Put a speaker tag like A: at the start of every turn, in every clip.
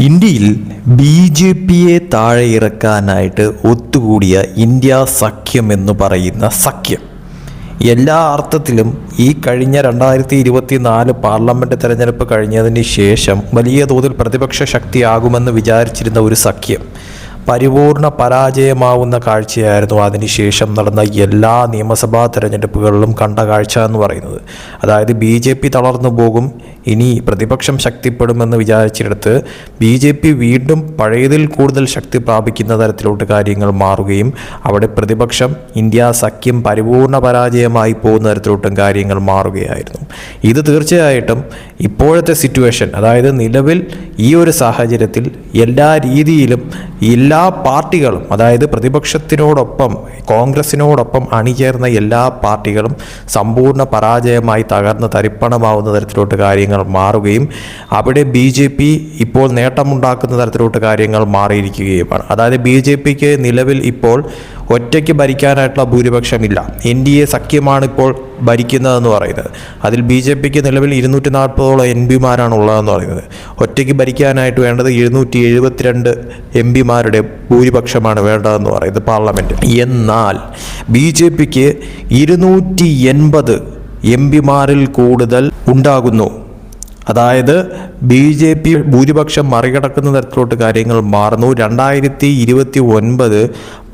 A: ഇന്ത്യയിൽ ബി.ജെ.പിയെ താഴെ ഇറക്കാനായിട്ട് ഒത്തുകൂടിയ ഇന്ത്യ സഖ്യം എന്ന് പറയുന്ന സഖ്യം എല്ലാ അർത്ഥത്തിലും ഈ കഴിഞ്ഞ 2024 പാർലമെൻറ്റ് തെരഞ്ഞെടുപ്പ് കഴിഞ്ഞതിന് ശേഷം വലിയ തോതിൽ പ്രതിപക്ഷ ശക്തിയാകുമെന്ന് വിചാരിച്ചിരുന്ന ഒരു സഖ്യം പരിപൂർണ പരാജയമാവുന്ന കാഴ്ചയായിരുന്നു അതിനുശേഷം നടന്ന എല്ലാ നിയമസഭാ തെരഞ്ഞെടുപ്പുകളിലും കണ്ട കാഴ്ച എന്ന് പറയുന്നത്. അതായത് ബി.ജെ.പി തളർന്നു പോകും, ഇനി പ്രതിപക്ഷം ശക്തിപ്പെടുമെന്ന് വിചാരിച്ചിടത്ത് ബി.ജെ.പി വീണ്ടും പഴയതിൽ കൂടുതൽ ശക്തി പ്രാപിക്കുന്ന തരത്തിലോട്ട് കാര്യങ്ങൾ മാറുകയും അവിടെ പ്രതിപക്ഷം ഇന്ത്യ സഖ്യം പരിപൂർണ പരാജയമായി പോകുന്ന തരത്തിലോട്ടും കാര്യങ്ങൾ മാറുകയായിരുന്നു. ഇത് തീർച്ചയായിട്ടും ഇപ്പോഴത്തെ സിറ്റുവേഷൻ, അതായത് നിലവിൽ ഈ ഒരു സാഹചര്യത്തിൽ എല്ലാ രീതിയിലും എല്ലാ പാർട്ടികളും, അതായത് പ്രതിപക്ഷത്തിനോടൊപ്പം കോൺഗ്രസിനോടൊപ്പം അണിചേർന്ന എല്ലാ പാർട്ടികളും സമ്പൂർണ്ണ പരാജയമായി തകർന്ന് തരിപ്പണമാവുന്ന തരത്തിലോട്ട് കാര്യങ്ങൾ മാറുകയും അവിടെ ബി.ജെ.പി ഇപ്പോൾ നേട്ടമുണ്ടാക്കുന്ന തരത്തിലോട്ട് കാര്യങ്ങൾ മാറിയിരിക്കുകയുമാണ്. അതായത് ബി.ജെ.പിക്ക് നിലവിൽ ഇപ്പോൾ ഒറ്റയ്ക്ക് ഭരിക്കാനായിട്ടുള്ള ഭൂരിപക്ഷമില്ല. എൻ.ഡി.എ സഖ്യമാണ് ഇപ്പോൾ ഭരിക്കുന്നതെന്ന് പറയുന്നത്. അതിൽ ബി.ജെ.പിക്ക് നിലവിൽ 240ഓളം എം.പിമാരാണ് ഉള്ളതെന്ന് പറയുന്നത്. ഒറ്റയ്ക്ക് ഭരിക്കാനായിട്ട് വേണ്ടത് 772 എം.പിമാരുടെ ഭൂരിപക്ഷമാണ് വേണ്ടതെന്ന് പറയുന്നത് പാർലമെൻറ്റ്. എന്നാൽ ബി.ജെ.പിക്ക് 280 എം.പിമാരിൽ കൂടുതൽ ഉണ്ടാകുന്നു. അതായത് ബി.ജെ.പി ഭൂരിപക്ഷം മറികടക്കുന്ന തരത്തിലോട്ട് കാര്യങ്ങൾ മാറുന്നു. 2029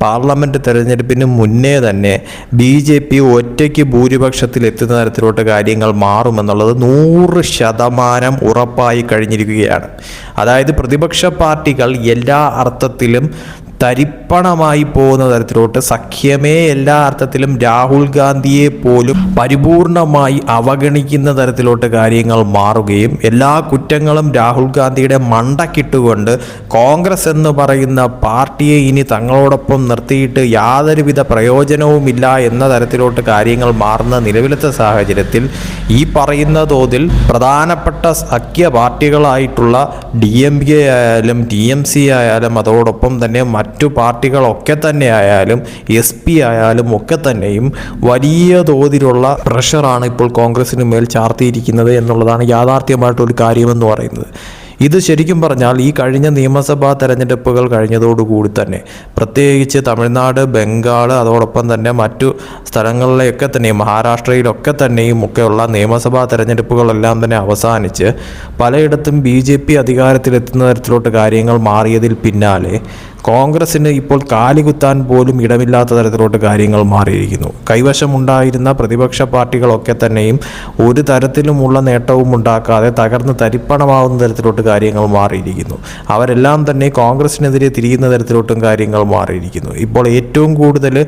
A: പാർലമെൻറ്റ് തെരഞ്ഞെടുപ്പിന് മുന്നേ തന്നെ ബി.ജെ.പി ഒറ്റയ്ക്ക് ഭൂരിപക്ഷത്തിൽ എത്തുന്ന തരത്തിലോട്ട് കാര്യങ്ങൾ മാറുമെന്നുള്ളത് 100% ഉറപ്പായി കഴിഞ്ഞിരിക്കുകയാണ്. അതായത് പ്രതിപക്ഷ പാർട്ടികൾ എല്ലാ അർത്ഥത്തിലും തരിപ്പണമായി പോകുന്ന തരത്തിലോട്ട് സഖ്യമേ എല്ലാ അർത്ഥത്തിലും രാഹുൽ ഗാന്ധിയെ പോലും പരിപൂർണമായി അവഗണിക്കുന്ന തരത്തിലോട്ട് കാര്യങ്ങൾ മാറുകയും എല്ലാ കുറ്റങ്ങളും രാഹുൽ ഗാന്ധിയുടെ മണ്ടക്കിട്ടുകൊണ്ട് കോൺഗ്രസ് എന്ന് പറയുന്ന പാർട്ടിയെ ഇനി തങ്ങളോടൊപ്പം നിർത്തിയിട്ട് യാതൊരുവിധ പ്രയോജനവുമില്ല എന്ന തരത്തിലോട്ട് കാര്യങ്ങൾ മാറുന്ന നിലവിലത്തെ സാഹചര്യത്തിൽ ഈ പറയുന്ന തോതിൽ പ്രധാനപ്പെട്ട സഖ്യ പാർട്ടികളായിട്ടുള്ള DMK ആയാലും TMC ആയാലും അതോടൊപ്പം തന്നെ മറ്റു പാർട്ടികളൊക്കെ തന്നെ ആയാലും SP ആയാലും ഒക്കെ തന്നെയും വലിയ തോതിലുള്ള പ്രഷറാണ് ഇപ്പോൾ കോൺഗ്രസിന് മേൽ ചാർത്തിയിരിക്കുന്നത് എന്നുള്ളതാണ് യാഥാർത്ഥ്യമായിട്ടൊരു കാര്യമെന്ന് പറയുന്നത്. ഇത് ശരിക്കും പറഞ്ഞാൽ ഈ കഴിഞ്ഞ നിയമസഭാ തെരഞ്ഞെടുപ്പുകൾ കഴിഞ്ഞതോടുകൂടി തന്നെ പ്രത്യേകിച്ച് തമിഴ്നാട്, ബംഗാൾ, അതോടൊപ്പം തന്നെ മറ്റു സ്ഥലങ്ങളിലൊക്കെ തന്നെയും മഹാരാഷ്ട്രയിലൊക്കെ തന്നെയും ഒക്കെയുള്ള നിയമസഭാ തെരഞ്ഞെടുപ്പുകളെല്ലാം തന്നെ അവസാനിച്ച് പലയിടത്തും ബി.ജെ.പി അധികാരത്തിലെത്തുന്ന തരത്തിലോട്ട് കാര്യങ്ങൾ മാറിയതിൽ പിന്നാലെ കോൺഗ്രസിന് ഇപ്പോൾ കാലുകുത്താൻ പോലും ഇടമില്ലാത്ത തരത്തിലോട്ട് കാര്യങ്ങൾ മാറിയിരിക്കുന്നു. കൈവശമുണ്ടായിരുന്ന പ്രതിപക്ഷ പാർട്ടികളൊക്കെ തന്നെയും ഒരു തരത്തിലുമുള്ള നേട്ടവും ഉണ്ടാക്കാതെ തകർന്ന് തരിപ്പണമാവുന്ന തരത്തിലോട്ട് കാര്യങ്ങൾ മാറിയിരിക്കുന്നു. അവരെല്ലാം തന്നെ കോൺഗ്രസിനെതിരെ തിരിയുന്ന തരത്തിലോട്ടും കാര്യങ്ങൾ മാറിയിരിക്കുന്നു. ഇപ്പോൾ ഏറ്റവും കൂടുതൽ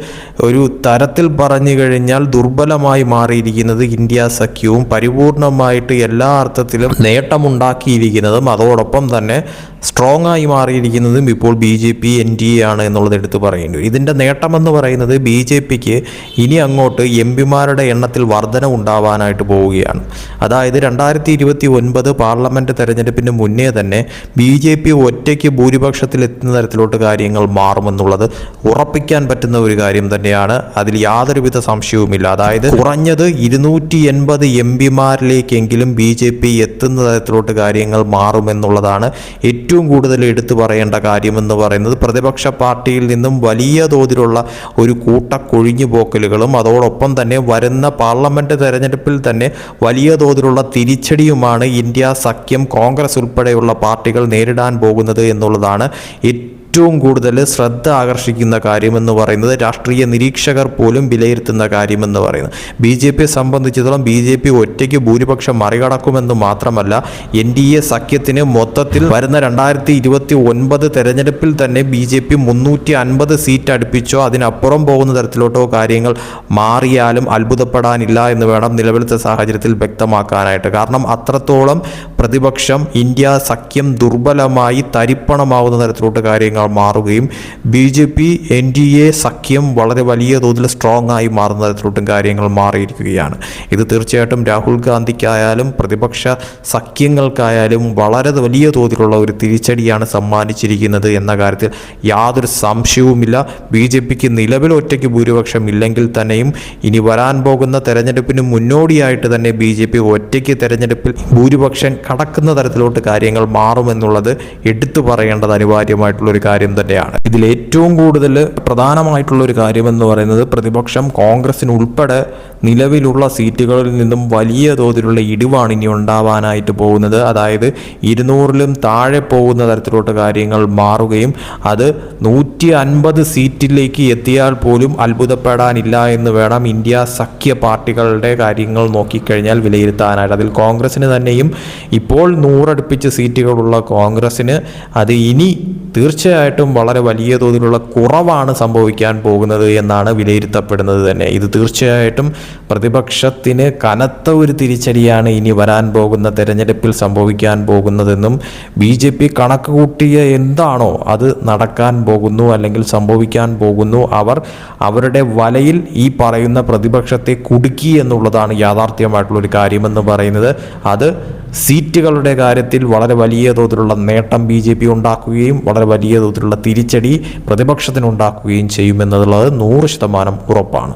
A: ഒരു തരത്തിൽ പറഞ്ഞു കഴിഞ്ഞാൽ ദുർബലമായി മാറിയിരിക്കുന്നത് ഇന്ത്യ സഖ്യവും പരിപൂർണമായിട്ട് എല്ലാ അർത്ഥത്തിലും നേട്ടമുണ്ടാക്കിയിരിക്കുന്നതും അതോടൊപ്പം തന്നെ സ്ട്രോങ് ആയി മാറിയിരിക്കുന്നതും ഇപ്പോൾ ബി.ജെ.പി NDA ആണ് എന്നുള്ളത് എടുത്ത് പറയേണ്ടി വരും. ഇതിൻ്റെ നേട്ടമെന്ന് പറയുന്നത് ബി.ജെ.പിക്ക് ഇനി അങ്ങോട്ട് എം.പിമാരുടെ എണ്ണത്തിൽ വർധന ഉണ്ടാവാനായിട്ട് പോവുകയാണ്. അതായത് 2029 പാർലമെൻറ്റ് തെരഞ്ഞെടുപ്പിന് മുന്നേ തന്നെ ബി.ജെ.പി ഒറ്റയ്ക്ക് ഭൂരിപക്ഷത്തിൽ എത്തുന്ന തരത്തിലോട്ട് കാര്യങ്ങൾ മാറുമെന്നുള്ളത് ഉറപ്പിക്കാൻ പറ്റുന്ന ഒരു കാര്യം തന്നെയാണ്. അതിൽ യാതൊരുവിധ സംശയവുമില്ല. അതായത് കുറഞ്ഞത് 280 എം.പിമാരിലേക്കെങ്കിലും ബി.ജെ.പി എത്തുന്ന തരത്തിലോട്ട് കാര്യങ്ങൾ മാറുമെന്നുള്ളതാണ് ഏറ്റവും കൂടുതൽ എടുത്തു പറയേണ്ട കാര്യമെന്ന് പറയുന്നത്. പ്രതിപക്ഷ പാർട്ടിയിൽ നിന്നും വലിയ തോതിലുള്ള ഒരു കൂട്ടക്കൊഴിഞ്ഞു പോക്കലുകളും അതോടൊപ്പം തന്നെ വരുന്ന പാർലമെൻറ്റ് തെരഞ്ഞെടുപ്പിൽ തന്നെ വലിയ തോതിലുള്ള തിരിച്ചടിയുമാണ് ഇന്ത്യ സഖ്യം കോൺഗ്രസ് ഉൾപ്പെടെയുള്ള പാർട്ടികൾ നേരിടാൻ പോകുന്നത് എന്നുള്ളതാണ് ഏറ്റവും കൂടുതൽ ശ്രദ്ധ ആകർഷിക്കുന്ന കാര്യമെന്ന് പറയുന്നത്. രാഷ്ട്രീയ നിരീക്ഷകർ പോലും വിലയിരുത്തുന്ന കാര്യമെന്ന് പറയുന്നത് ബി.ജെ.പിയെ സംബന്ധിച്ചിടത്തോളം ബി.ജെ.പി ഒറ്റയ്ക്ക് ഭൂരിപക്ഷം മറികടക്കുമെന്ന് മാത്രമല്ല NDA സഖ്യത്തിന് മൊത്തത്തിൽ വരുന്ന 2029 തെരഞ്ഞെടുപ്പിൽ തന്നെ ബി.ജെ.പി 350 സീറ്റ് അടുപ്പിച്ചോ അതിനപ്പുറം പോകുന്ന തരത്തിലോട്ടോ കാര്യങ്ങൾ മാറിയാലും അത്ഭുതപ്പെടാനില്ല എന്ന് വേണം നിലവിലത്തെ സാഹചര്യത്തിൽ വ്യക്തമാക്കാനായിട്ട്. കാരണം അത്രത്തോളം പ്രതിപക്ഷം ഇന്ത്യ സഖ്യം ദുർബലമായി തരിപ്പണമാവുന്ന തരത്തിലോട്ട് കാര്യങ്ങൾ കാര്യങ്ങൾ മാറുകയും BJP NDA സഖ്യം വളരെ വലിയ തോതിൽ സ്ട്രോങ് ആയി മാറുന്ന തരത്തിലോട്ടും കാര്യങ്ങൾ മാറിയിരിക്കുകയാണ്. ഇത് തീർച്ചയായിട്ടും രാഹുൽ ഗാന്ധിക്കായാലും പ്രതിപക്ഷ സഖ്യങ്ങൾക്കായാലും വളരെ വലിയ തോതിലുള്ള ഒരു തിരിച്ചടിയാണ് സമ്മാനിച്ചിരിക്കുന്നത് എന്ന കാര്യത്തിൽ യാതൊരു സംശയവുമില്ല. BJPക്ക് നിലവിൽ ഒറ്റയ്ക്ക് ഭൂരിപക്ഷം ഇല്ലെങ്കിൽ തന്നെയും ഇനി വരാൻ പോകുന്ന തെരഞ്ഞെടുപ്പിന് മുന്നോടിയായിട്ട് തന്നെ BJP ഒറ്റയ്ക്ക് തെരഞ്ഞെടുപ്പിൽ ഭൂരിപക്ഷം കടക്കുന്ന തരത്തിലോട്ട് കാര്യങ്ങൾ മാറുമെന്നുള്ളത് എടുത്തു പറയേണ്ടത് അനിവാര്യമായിട്ടുള്ളൊരു കാര്യം തന്നെയാണ്. ഇതിൽ ഏറ്റവും കൂടുതൽ പ്രധാനമായിട്ടുള്ളൊരു കാര്യമെന്ന് പറയുന്നത് പ്രതിപക്ഷം കോൺഗ്രസിന് ഉൾപ്പെടെ നിലവിലുള്ള സീറ്റുകളിൽ നിന്നും വലിയ തോതിലുള്ള ഇടിവാണ് ഇനി ഉണ്ടാവാനായിട്ട് പോകുന്നത്. അതായത് 200-ലും താഴെ പോകുന്ന തരത്തിലോട്ട് കാര്യങ്ങൾ മാറുകയും അത് 150 സീറ്റിലേക്ക് എത്തിയാൽ പോലും അത്ഭുതപ്പെടാനില്ല എന്ന് വേണം ഇന്ത്യ സഖ്യ പാർട്ടികളുടെ കാര്യങ്ങൾ നോക്കിക്കഴിഞ്ഞാൽ വിലയിരുത്താനായിട്ട്. അതിൽ കോൺഗ്രസിന് തന്നെയും ഇപ്പോൾ 100 അടുപ്പിച്ച് സീറ്റുകളുള്ള കോൺഗ്രസിന് അത് ഇനി തീർച്ചയായിട്ടും വളരെ വലിയ തോതിലുള്ള കുറവാണ് സംഭവിക്കാൻ പോകുന്നത് എന്നാണ് വിലയിരുത്തപ്പെടുന്നത് തന്നെ. ഇത് തീർച്ചയായിട്ടും പ്രതിപക്ഷത്തിന് കനത്ത ഒരു തിരിച്ചടിയാണ് ഇനി വരാൻ പോകുന്ന തെരഞ്ഞെടുപ്പിൽ സംഭവിക്കാൻ പോകുന്നതെന്നും BJP കണക്ക് കൂട്ടിയ എന്താണോ അത് നടക്കാൻ പോകുന്നു അല്ലെങ്കിൽ സംഭവിക്കാൻ പോകുന്നു. അവരുടെ വലയിൽ ഈ പറയുന്ന പ്രതിപക്ഷത്തെ കുടുക്കി എന്നുള്ളതാണ് യാഥാർത്ഥ്യമായിട്ടുള്ളൊരു കാര്യമെന്ന് പറയുന്നത്. അത് സീറ്റുകളുടെ കാര്യത്തിൽ വളരെ വലിയ തോതിലുള്ള നേട്ടം BJP ഉണ്ടാക്കുകയും വളരെ വലിയ തോതിലുള്ള തിരിച്ചടി പ്രതിപക്ഷത്തിനുണ്ടാക്കുകയും ചെയ്യുമെന്നുള്ളത് 100% ഉറപ്പാണ്.